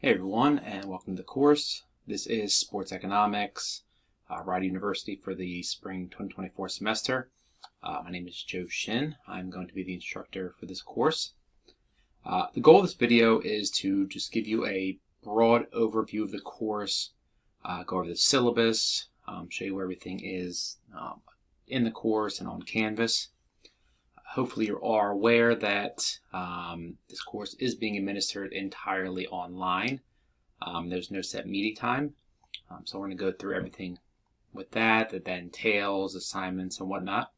Hey everyone, and welcome to the course. This is Sports Economics, Rider University for the spring 2024 semester. My name is Joe Shin. I'm going to be the instructor for this course. The goal of this video is to just give you a broad overview of the course, go over the syllabus, show you where everything is in the course and on Canvas. Hopefully you are aware that this course is being administered entirely online. There's no set meeting time, so we're going to go through everything with that entails, assignments, and whatnot.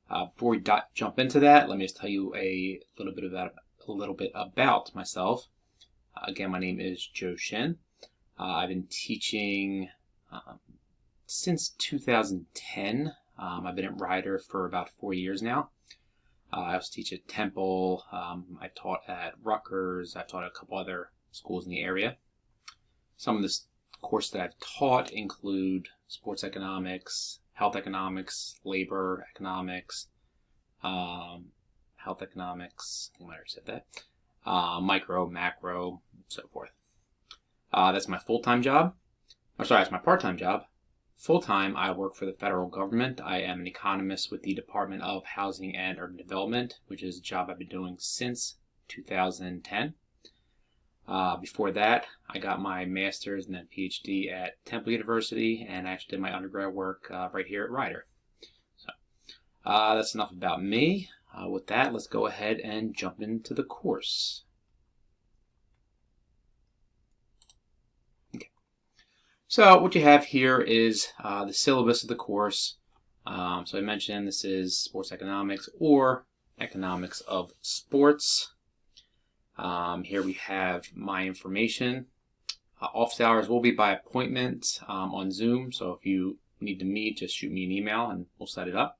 Before we jump into that, let me just tell you a little bit about myself. Again, my name is Joe Shin. I've been teaching since 2010. I've been at Rider for about 4 years now. I also teach at Temple. I taught at Rutgers. I've taught at a couple other schools in the area. Some of the courses that I've taught include sports economics, health economics, labor economics, health economics, I think I already said that, micro, macro, so forth. That's my full-time job. That's my part-time job. Full-time, I work for the federal government. I am an economist with the Department of Housing and Urban Development, which is a job I've been doing since 2010. Before that, I got my master's and then PhD at Temple University, and I actually did my undergrad work right here at Rider. So that's enough about me. With that, let's go ahead and jump into the course. So what you have here is the syllabus of the course. So I mentioned this is sports economics or economics of sports. Here we have my information. Office hours will be by appointment on Zoom. So if you need to meet, just shoot me an email and we'll set it up.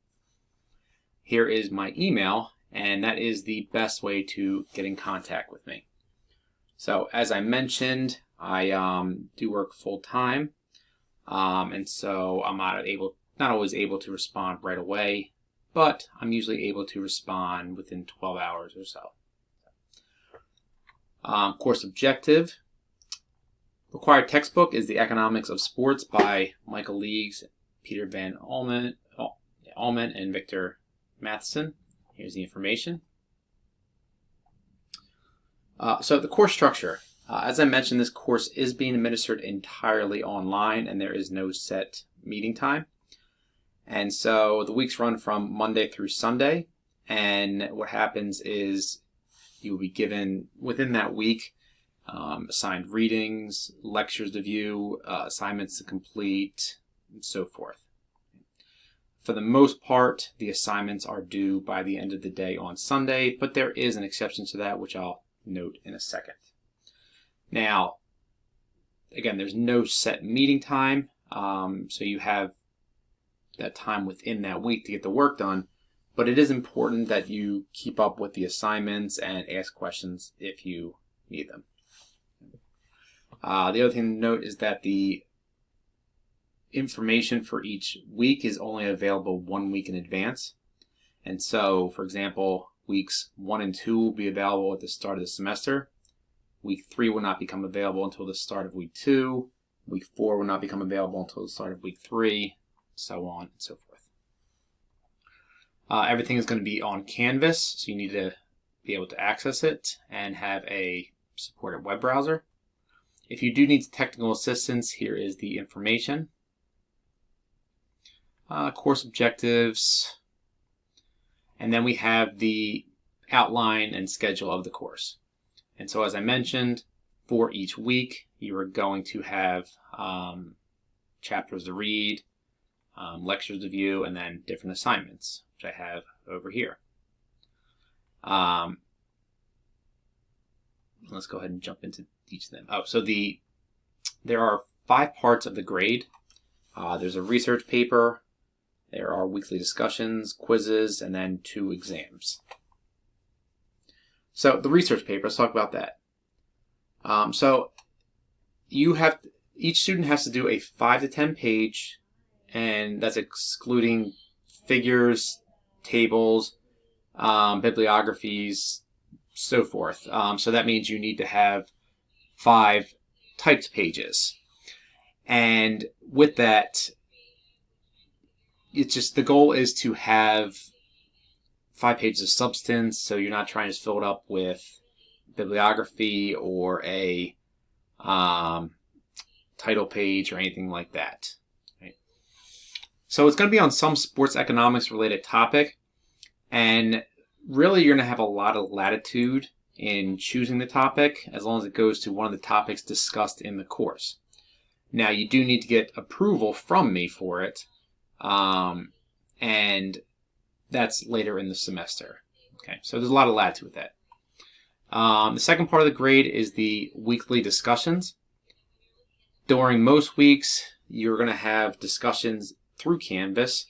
Here is my email, and that is the best way to get in contact with me. So as I mentioned, I do work full time, and so I'm not always able to respond right away, but I'm usually able to respond within 12 hours or so. Course objective. Required textbook is The Economics of Sports by Michael Leagues, Peter Van Almen, and Victor Matheson. Here's the information. So the course structure. As I mentioned, this course is being administered entirely online, and there is no set meeting time. And so the weeks run from Monday through Sunday, and what happens is you will be given, within that week, assigned readings, lectures to view, assignments to complete, and so forth. For the most part, the assignments are due by the end of the day on Sunday, but there is an exception to that, which I'll note in a second. Now, again, there's no set meeting time, so you have that time within that week to get the work done, but it is important that you keep up with the assignments and ask questions if you need them. The other thing to note is that the information for each week is only available 1 week in advance. And so, for example, weeks 1 and 2 will be available at the start of the semester. Week 3 will not become available until the start of week 2. Week 4 will not become available until the start of week 3, so on and so forth. Everything is going to be on Canvas, so you need to be able to access it and have a supported web browser. If you do need technical assistance, here is the information. Course objectives, and then we have the outline and schedule of the course. And so as I mentioned, for each week, you are going to have chapters to read, lectures to view, and then different assignments, which I have over here. Let's go ahead and jump into each of them. So there are 5 parts of the grade. There's a research paper, there are weekly discussions, quizzes, and then 2 exams. So the research paper, let's talk about that. So each student has to do a 5 to 10 page, and that's excluding figures, tables, bibliographies, so forth. So that means you need to have 5 typed pages. And with that, it's just the goal is to have 5 pages of substance, so you're not trying to fill it up with bibliography or a title page or anything like that. Right? So it's going to be on some sports economics related topic, and really you're going to have a lot of latitude in choosing the topic as long as it goes to one of the topics discussed in the course. Now you do need to get approval from me for it, and that's later in the semester. Okay, so there's a lot of latitude with that. The second part of the grade is the weekly discussions. During most weeks, you're going to have discussions through Canvas,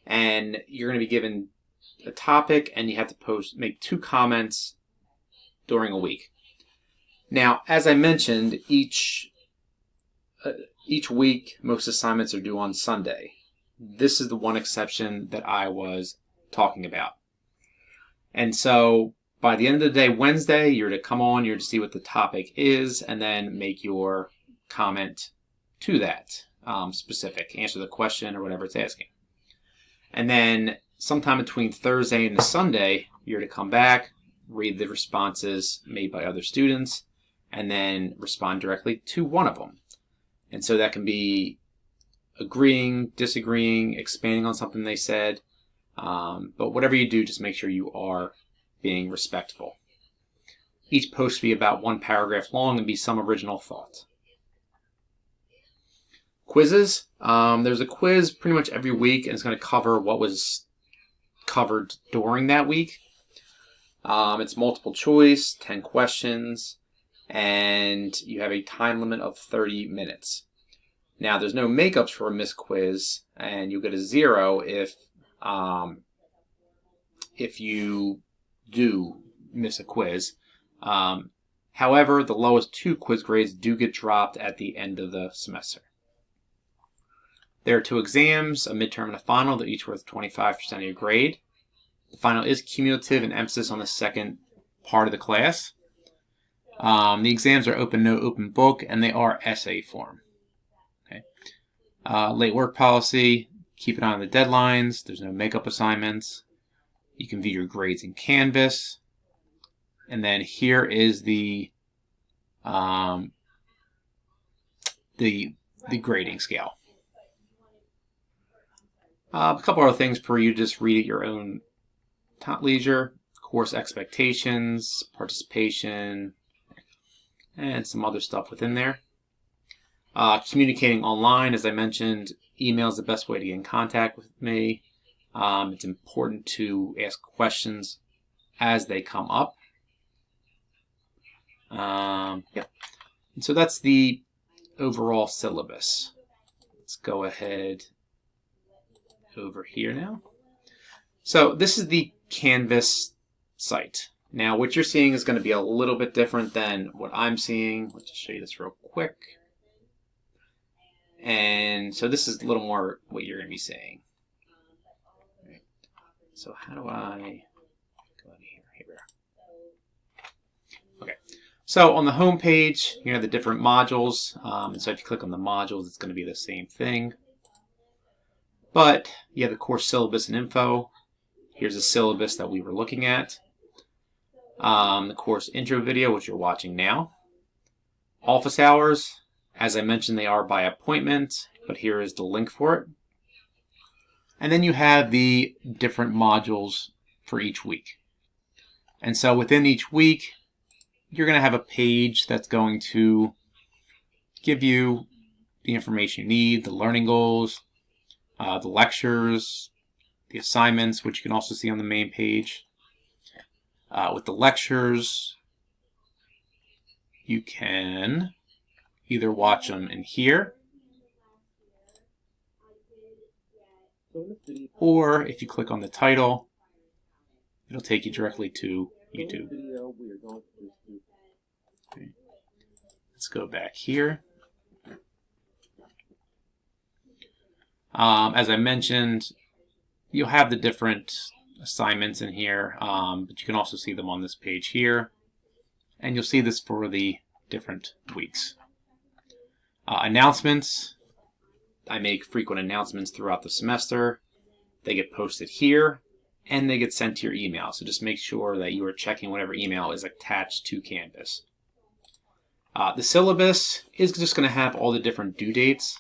and you're going to be given a topic, and you have to make 2 comments during a week. Now, as I mentioned, each week, most assignments are due on Sunday. This is the one exception that I was talking about. And so by the end of the day, Wednesday, you're to come on, you're to see what the topic is, and then make your comment to that specific, answer the question or whatever it's asking. And then sometime between Thursday and the Sunday, you're to come back, read the responses made by other students, and then respond directly to one of them. And so that can be agreeing, disagreeing, expanding on something they said. But whatever you do, just make sure you are being respectful. Each post should be about 1 paragraph long and be some original thought. Quizzes. There's a quiz pretty much every week, and it's going to cover what was covered during that week. It's multiple choice, 10 questions, and you have a time limit of 30 minutes. Now, there's no makeups for a missed quiz, and you'll get a 0 if you do miss a quiz. However, the lowest 2 quiz grades do get dropped at the end of the semester. There are 2 exams, a midterm and a final. They're each worth 25% of your grade. The final is cumulative and emphasis on the second part of the class. The exams are open note, open book, and they are essay form. Okay. Late work policy, keep an eye on the deadlines. There's no makeup assignments. You can view your grades in Canvas. And then here is the grading scale. A couple other things for you to just read at your own leisure. Course expectations, participation, and some other stuff within there. Communicating online, as I mentioned, email is the best way to get in contact with me. It's important to ask questions as they come up. Yeah. And so that's the overall syllabus. Let's go ahead over here now. So this is the Canvas site. Now what you're seeing is going to be a little bit different than what I'm seeing. Let's just show you this real quick. And so this is a little more what you're going to be seeing. Right. So how do I go in here? Here we are. Okay. So on the home page, you have the different modules. And so if you click on the modules, it's going to be the same thing. But you have the course syllabus and info. Here's the syllabus that we were looking at. The course intro video, which you're watching now. Office hours, as I mentioned, they are by appointment, but here is the link for it. And then you have the different modules for each week. And so within each week, you're going to have a page that's going to give you the information you need, the learning goals, the lectures, the assignments, which you can also see on the main page. With the lectures, you can either watch them in here, or if you click on the title, it'll take you directly to YouTube. Okay. Let's go back here. As I mentioned, you'll have the different assignments in here, but you can also see them on this page here. And you'll see this for the different weeks. Announcements. I make frequent announcements throughout the semester. They get posted here and they get sent to your email. So just make sure that you are checking whatever email is attached to Canvas. The syllabus is just going to have all the different due dates.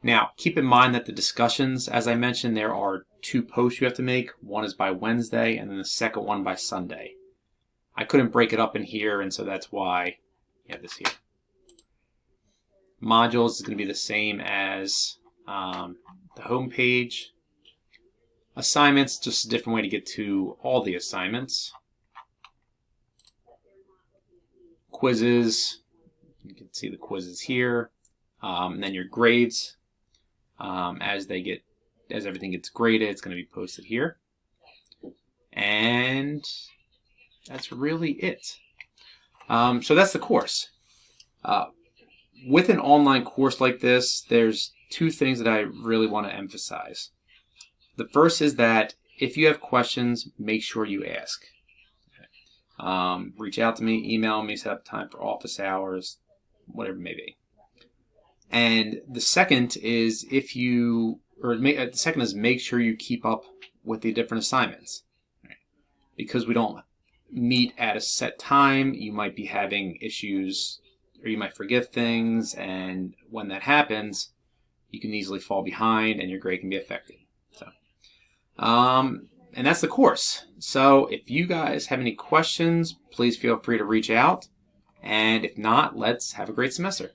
Now, keep in mind that the discussions, as I mentioned, there are 2 posts you have to make. One is by Wednesday, and then the second one by Sunday. I couldn't break it up in here, and so that's why you have this here. Modules is going to be the same as the home page. Assignments, just a different way to get to all the assignments. Quizzes, you can see the quizzes here. And then your grades. As everything gets graded, it's going to be posted here. And that's really it. So that's the course. With an online course like this, there's 2 things that I really want to emphasize. The first is that if you have questions, make sure you ask. Reach out to me, email me, set up time for office hours, whatever it may be. And the second is make sure you keep up with the different assignments. Because we don't meet at a set time, you might be having issues or you might forget things, and when that happens, you can easily fall behind and your grade can be affected. And that's the course. So if you guys have any questions, please feel free to reach out. And if not, let's have a great semester.